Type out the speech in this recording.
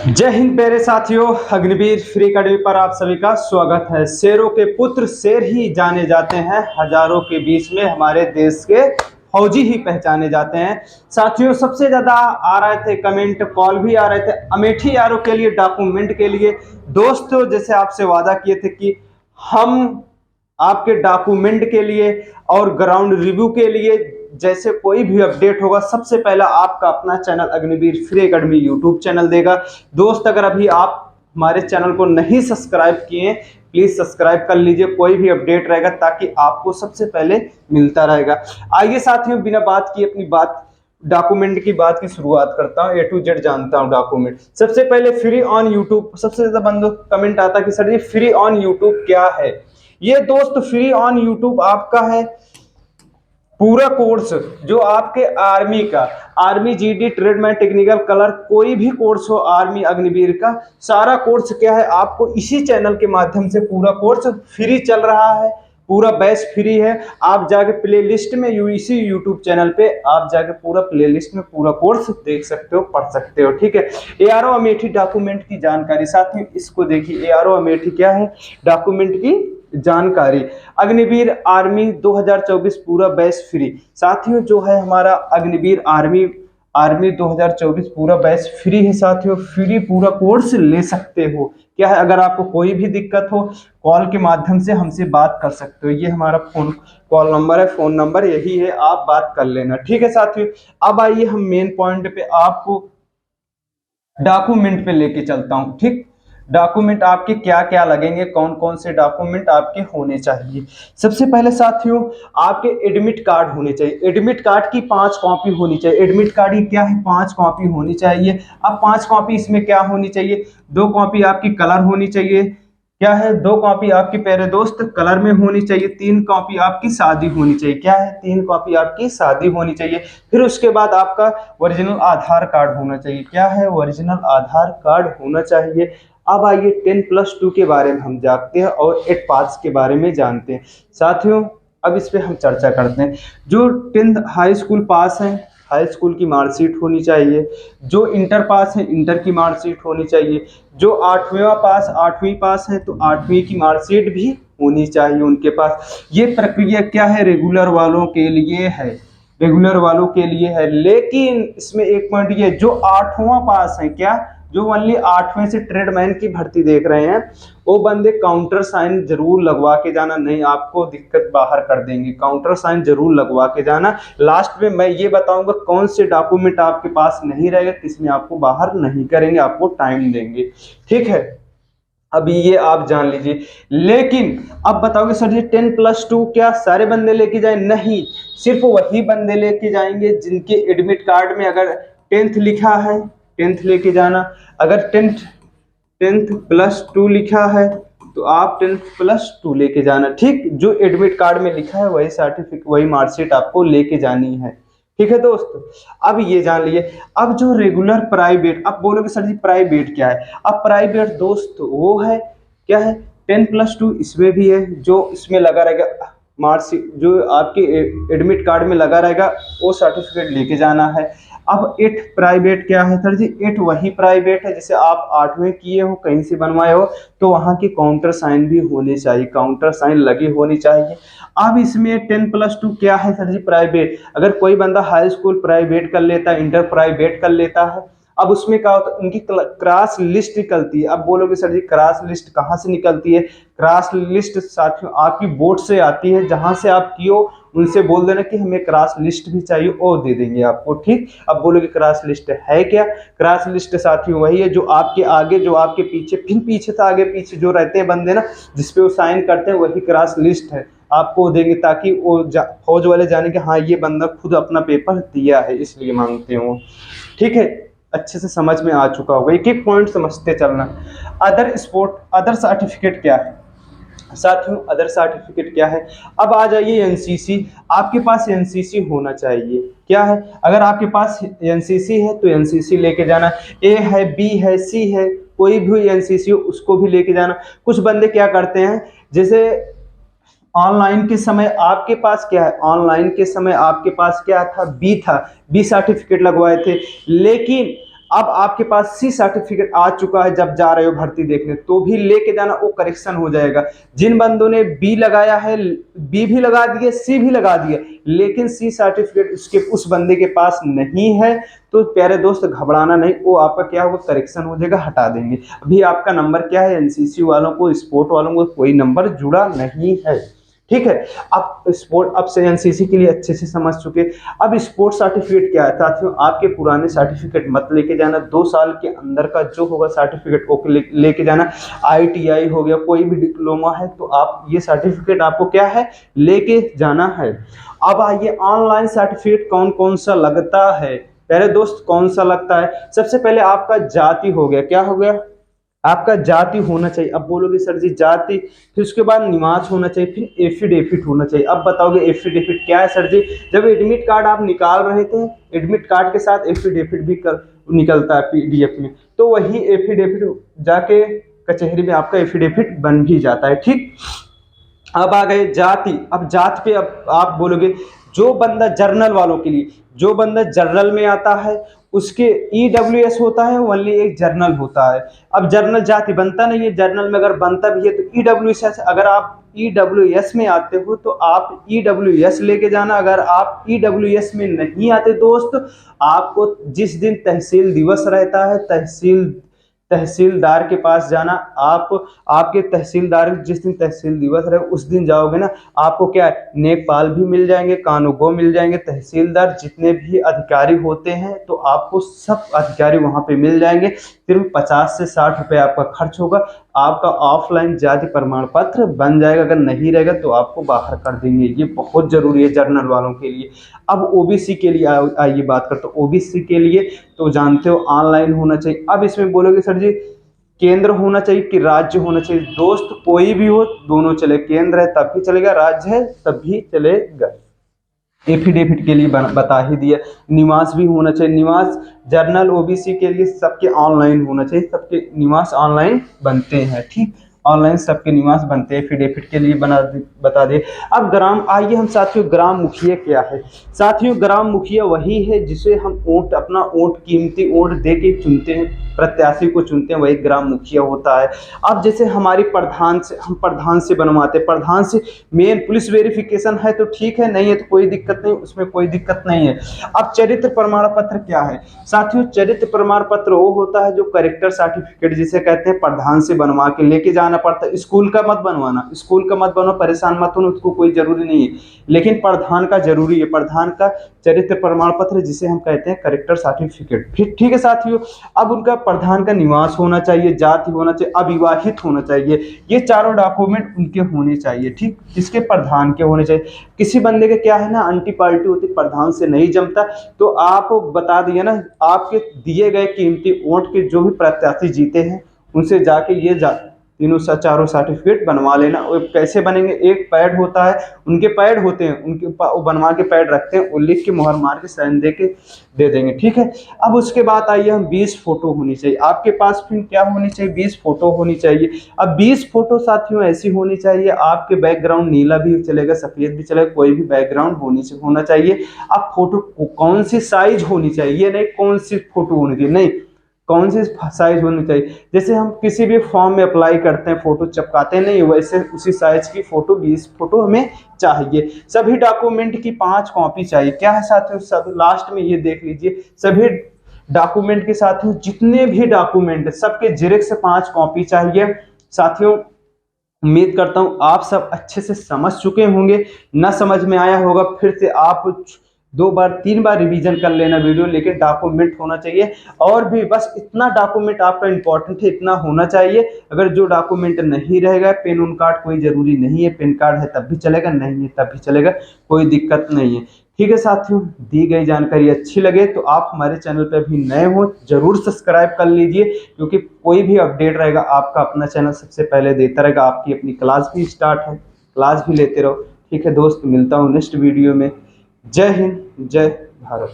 जय हिंद मेरे साथियों। अग्निवीर फ्री अकेडमी पर आप सभी का स्वागत है। शेरों के पुत्र शेर ही जाने जाते हैं, हजारों के बीच में हमारे देश के फौजी ही पहचाने जाते हैं। साथियों, सबसे ज्यादा आ रहे थे कमेंट, कॉल भी आ रहे थे अमेठी यारों के लिए, डॉक्यूमेंट के लिए। दोस्तों, जैसे आपसे वादा किए थे कि हम आपके डॉक्यूमेंट के लिए और ग्राउंड रिव्यू के लिए जैसे कोई भी अपडेट होगा, सबसे पहला आपका अपना channel Agniveer free academy YouTube channel देगा। दोस्त, अगर अभी आप हमारे चैनल को नहीं सब्सक्राइब किए, प्लीज सब्सक्राइब कर लीजिए। कोई भी अपडेट रहेगा ताकि आपको सबसे पहले मिलता रहेगा। आइए साथियों, बिना बात की अपनी बात डॉक्यूमेंट की बात की शुरुआत करता हूँ। A to Z जानता हूँ डॉक्यूमेंट। सबसे पहले फ्री ऑन यूट्यूब। सबसे ज्यादा बंदों कमेंट आता है कि sir ji free on YouTube क्या है। ये दोस्त, फ्री ऑन यूट्यूब आपका है पूरा कोर्स जो आपके आर्मी का, army GD tradesman technical colour, कोई भी कोर्स हो आर्मी अग्निवीर का, सारा कोर्स क्या है आपको इसी चैनल के माध्यम से पूरा कोर्स फ्री चल रहा है। पूरा बैच फ्री है। आप जाके प्लेलिस्ट में इसी यूट्यूब चैनल पे आप जाके पूरा प्लेलिस्ट में पूरा कोर्स देख सकते हो, पढ़ सकते हो। ठीक है। एआरओ अमेठी डॉक्यूमेंट की जानकारी, साथ में इसको देखिए। एआरओ अमेठी क्या है, डॉक्यूमेंट की जानकारी। अग्निवीर आर्मी 2024 पूरा बैच फ्री। साथियों, जो है हमारा अग्निवीर आर्मी आर्मी 2024 पूरा बैच फ्री है। साथियों, फ्री पूरा कोर्स ले सकते हो। क्या है, अगर आपको कोई भी दिक्कत हो, कॉल के माध्यम से हमसे बात कर सकते हो। ये हमारा फोन कॉल नंबर है, फोन नंबर यही है, आप बात कर लेना। ठीक है साथियों, अब आइए हम मेन पॉइंट पे आपको डॉक्यूमेंट पे लेके चलता हूँ। ठीक, डॉक्यूमेंट आपके क्या क्या लगेंगे, कौन कौन से डॉक्यूमेंट आपके होने चाहिए। सबसे पहले साथियों, आपके एडमिट कार्ड होने चाहिए। एडमिट कार्ड की 5 कॉपी होनी चाहिए। एडमिट कार्ड की क्या है, 5 कॉपी होनी चाहिए। अब 5 कॉपी इसमें क्या होनी चाहिए, 2 कॉपी आपकी कलर होनी चाहिए। क्या है, 2 कॉपी आपकी प्यारे दोस्त कलर में होनी चाहिए। 3 कॉपी आपकी शादी होनी चाहिए। क्या है, 3 कॉपी आपकी शादी होनी चाहिए। फिर उसके बाद आपका ओरिजिनल आधार कार्ड होना चाहिए। क्या है, ओरिजिनल आधार कार्ड होना चाहिए। अब आइए 10+2 के बारे में हम जानते हैं और 8 पास के बारे में जानते हैं। साथियों, अब इस पे हम चर्चा करते हैं। जो 10th हाई स्कूल पास है, हाई स्कूल की मार्कशीट होनी चाहिए। जो इंटर पास है, इंटर की मार्कशीट होनी चाहिए। जो 8वीं पास है तो 8वीं की मार्कशीट भी होनी चाहिए उनके पास। ये प्रक्रिया क्या है, रेगुलर वालों के लिए है, रेगुलर वालों के लिए है। लेकिन इसमें एक पॉइंट ये, जो 8वां पास है, क्या, जो ओनली 8वें से ट्रेडमैन की भर्ती देख रहे हैं, वो बंदे काउंटर साइन जरूर लगवा के जाना, नहीं आपको दिक्कत बाहर कर देंगे। काउंटर साइन जरूर लगवा के जाना। लास्ट में मैं ये बताऊंगा कौन से डॉक्यूमेंट आपके पास नहीं रहेगा, किसमें आपको बाहर नहीं करेंगे, आपको टाइम देंगे। ठीक है, अभी ये आप जान लीजिए। लेकिन अब बताओगे सर जी 10+2 क्या सारे बंदे लेके जाए, नहीं, सिर्फ वही बंदे लेके जाएंगे जिनके एडमिट कार्ड में अगर 10th लिखा है, 10th लेके जाना। अगर 10th+2 लिखा है तो आप 10th+2 लेके जाना। ठीक, जो एडमिट कार्ड में लिखा है वही सर्टिफिकेट, वही मार्कशीट आपको लेके जानी है। ठीक है दोस्त, अब ये जान लिए। अब जो रेगुलर प्राइवेट, अब बोलोगे सर जी प्राइवेट क्या है। अब प्राइवेट दोस्त वो है, क्या है, 10+2 इसमें भी है। जो इसमें लगा रहेगा मार्कशीट, जो आपके एडमिट कार्ड में लगा रहेगा, वो सर्टिफिकेट लेके जाना है। अब 8 प्राइवेट क्या है सर जी, 8 वही प्राइवेट है जैसे आप 8वें किए हो, कहीं से बनवाए हो, तो वहाँ की काउंटर साइन भी होनी चाहिए, काउंटर साइन लगी होनी चाहिए। अब इसमें 10+2 क्या है सर जी, प्राइवेट। अगर कोई बंदा हाई स्कूल प्राइवेट कर लेता है, इंटर प्राइवेट कर लेता है, अब उसमें क्या होता है, उनकी क्रॉस लिस्ट निकलती है। अब बोलोगे सर जी क्रॉस लिस्ट कहाँ से निकलती है। क्रॉस लिस्ट साथियों आपकी बोर्ड से आती है, जहां से आप कियो उनसे बोल देना कि हमें क्रॉस लिस्ट भी चाहिए, और दे देंगे आपको। ठीक, अब बोलोगे क्रॉस लिस्ट है क्या। क्रॉस लिस्ट साथियों वही है जो आपके आगे, जो आपके पीछे, फिर पीछे से आगे पीछे जो रहते हैं बंदे ना, जिसपे वो साइन करते हैं, वही क्रॉस लिस्ट है, आपको देंगे ताकि वो फौज वाले जाने कि हाँ ये बंदा खुद अपना पेपर दिया है, इसलिए मांगते हो। ठीक है, अच्छे से समझ में आ चुका होगा, एक एक पॉइंट समझते चलना। अदर स्पोर्ट, अदर सर्टिफिकेट क्या है साथियों, अदर सर्टिफिकेट क्या है। अब आ जाइए एनसीसी। आपके पास एनसीसी होना चाहिए। क्या है, अगर आपके पास एनसीसी है तो एनसीसी लेके जाना। ए है, बी है, सी है, कोई भी एनसीसी हो उसको भी लेके जाना। कुछ बंदे क्या करते हैं, जैसे ऑनलाइन के समय आपके पास क्या है, ऑनलाइन के समय आपके पास क्या था, बी था, बी सर्टिफिकेट लगवाए थे। लेकिन अब आपके पास सी सर्टिफिकेट आ चुका है, जब जा रहे हो भर्ती देखने तो भी लेके जाना, वो करेक्शन हो जाएगा। जिन बंदों ने बी लगाया है, बी भी लगा दिए, सी भी लगा दिए, लेकिन सी सर्टिफिकेट उसके उस बंदे के पास नहीं है, तो प्यारे दोस्त घबराना नहीं, वो आपका क्या होगा, करेक्शन हो जाएगा, हटा देंगे। अभी आपका नंबर क्या है, एनसीसी वालों को, स्पोर्ट वालों को कोई नंबर जुड़ा नहीं है, ठीक है। अब स्पोर्ट, अब से एनसीसी के लिए अच्छे से समझ चुके। अब स्पोर्ट सर्टिफिकेट क्या है साथियों, आपके पुराने सर्टिफिकेट मत लेके जाना, 2 साल के अंदर का जो होगा सर्टिफिकेट वो लेके जाना। आईटीआई हो गया, कोई भी डिप्लोमा है, तो आप ये सर्टिफिकेट आपको क्या है, लेके जाना है। अब आइए ऑनलाइन सर्टिफिकेट कौन कौन सा लगता है, पहले दोस्त कौन सा लगता है। सबसे पहले आपका जाति हो गया, क्या हो गया, आपका जाति होना चाहिए। अब बोलोगे सर जी जाति, फिर उसके बाद निवास होना चाहिए, फिर एफिडेविट होना चाहिए। अब बताओगे एफिडेविट क्या है सर जी, जब एडमिट कार्ड आप निकाल रहे थे, एडमिट कार्ड के साथ एफिडेविट भी निकलता है पीडीएफ में, तो वही एफिडेविट जाके कचहरी में आपका एफिडेविट बन भी जाता है, ठीक। अब आ गए जाति। अब जात पे अब आप बोलोगे, जो बंदा जर्नल वालों के लिए, जो बंदा जर्नल में आता है उसके ईडब्ल्यूएस होता है, ओनली एक जर्नल होता है। अब जर्नल जाति बनता नहीं है, जर्नल में अगर बनता भी है तो ईडब्ल्यूएस, अगर आप ईडब्ल्यूएस में आते हो तो आप ईडब्ल्यूएस लेके जाना। अगर आप ईडब्ल्यूएस में नहीं आते दोस्त, आपको जिस दिन तहसील दिवस रहता है, तहसीलदार के पास जाना। आप आपके तहसीलदार जिस दिन तहसील दिवस रहे उस दिन जाओगे ना, आपको क्या है, नेपाल भी मिल जाएंगे, कानूगो मिल जाएंगे, तहसीलदार जितने भी अधिकारी होते हैं तो आपको सब अधिकारी वहां पे मिल जाएंगे। सिर्फ 50 से 60 रुपये आपका खर्च होगा, आपका ऑफलाइन जाति प्रमाण पत्र बन जाएगा। अगर नहीं रहेगा तो आपको बाहर कर देंगे, ये बहुत जरूरी है जर्नल वालों के लिए। अब ओबीसी के लिए आइए बात करते हैं। ओबीसी के लिए तो जानते हो ऑनलाइन होना चाहिए। अब इसमें बोलोगे सर जी केंद्र होना चाहिए कि राज्य होना चाहिए, दोस्त कोई भी हो, दोनों चले, केंद्र है तब भी चलेगा, राज्य है तब भी चलेगा। एफिडेविट के लिए बता ही दिया। निवास भी होना चाहिए, निवास जर्नल ओबीसी के लिए सबके ऑनलाइन होना चाहिए, सबके निवास ऑनलाइन बनते हैं, ठीक, ऑनलाइन सबके निवास बनते हैं, एफिडेविट के लिए बता दिए। अब ग्राम, आइए हम साथियों, ग्राम मुखिया क्या है। साथियों ग्राम मुखिया वही है जिसे हम वोट, अपना वोट, कीमती वोट दे के चुनते हैं, प्रत्याशी को चुनते हैं, वही ग्राम मुखिया होता है। अब जैसे हमारी प्रधान से, हम प्रधान से बनवाते हैं, प्रधान से मेन पुलिस वेरिफिकेशन है तो ठीक है, नहीं है तो कोई दिक्कत नहीं, उसमें कोई दिक्कत नहीं है। अब चरित्र प्रमाण पत्र क्या है साथियों, चरित्र प्रमाण पत्र वो होता है जो करेक्टर सर्टिफिकेट जिसे कहते हैं, प्रधान से बनवा के लेके जाना पड़ता है। स्कूल का मत बनवाना, स्कूल का मत बनवाना, परेशान मत होना, उसको कोई जरूरी नहीं है, लेकिन प्रधान का जरूरी है, प्रधान का चरित्र प्रमाण पत्र जिसे हम कहते हैं करेक्टर सर्टिफिकेट, ठीक है साथियों। अब उनका प्रधान का निवास होना चाहिए, जाति होना चाहिए, अविवाहित होना चाहिए, ये चारों डॉक्यूमेंट उनके होने चाहिए, ठीक, इसके प्रधान के होने चाहिए। किसी बंदे के क्या है ना, एंटी पार्टी होती, प्रधान से नहीं जमता, तो आप बता दिए ना, आपके दिए गए कीमती वोट के जो भी प्रत्याशी जीते हैं उनसे जाके ये तीनों चारों सर्टिफिकेट बनवा लेना। वो कैसे बनेंगे, एक पैड होता है, उनके पैड होते हैं, उनके वो बनवा के पैड रखते हैं, वो लिख के मुहर मार के साइन दे के दे देंगे, ठीक है। अब उसके बाद आइए हम 20 फोटो होनी चाहिए आपके पास, फिर क्या होनी चाहिए, 20 फोटो होनी चाहिए। अब 20 फोटो साथियों ऐसी होनी चाहिए, आपके बैकग्राउंड नीला भी चलेगा, सफेद भी चलेगा, कोई भी बैकग्राउंड होना चाहिए। अब फोटो कौन सी साइज होनी चाहिए, ये नहीं कौन सी फोटो होनी चाहिए, नहीं, कौन सी साइज होनी चाहिए। जैसे हम किसी भी फॉर्म में अप्लाई करते हैं, फोटो चिपकाते नहीं, वैसे उसी साइज की फोटो 20 फोटो हमें चाहिए। सभी डॉक्यूमेंट की 5 कॉपी चाहिए। क्या है साथियों, सब लास्ट में ये देख लीजिए, सभी डॉक्यूमेंट के साथियों, जितने भी डॉक्यूमेंट सबके जेरॉक्स से 5 कॉपी चाहिए। साथियों उम्मीद करता हूं आप सब अच्छे से समझ चुके होंगे, ना समझ में आया होगा फिर से आप 2 बार 3 बार रिवीजन कर लेना वीडियो, लेकिन डॉक्यूमेंट होना चाहिए। और भी बस इतना डॉक्यूमेंट आपका इंपॉर्टेंट है, इतना होना चाहिए। अगर जो डॉक्यूमेंट नहीं रहेगा, पेन उन कार्ड कोई जरूरी नहीं है, पेन कार्ड है तब भी चलेगा, नहीं है तब भी चलेगा, कोई दिक्कत नहीं है, ठीक है साथियों। दी गई जानकारी अच्छी लगे तो आप हमारे चैनल पर भी नए हो जरूर सब्सक्राइब कर लीजिए, क्योंकि कोई भी अपडेट रहेगा आपका अपना चैनल सबसे पहले देता रहेगा। आपकी अपनी क्लास भी स्टार्ट है, क्लास भी लेते रहो, ठीक है दोस्त। मिलता हूँ नेक्स्ट वीडियो में। जय हिंद, जय भारत।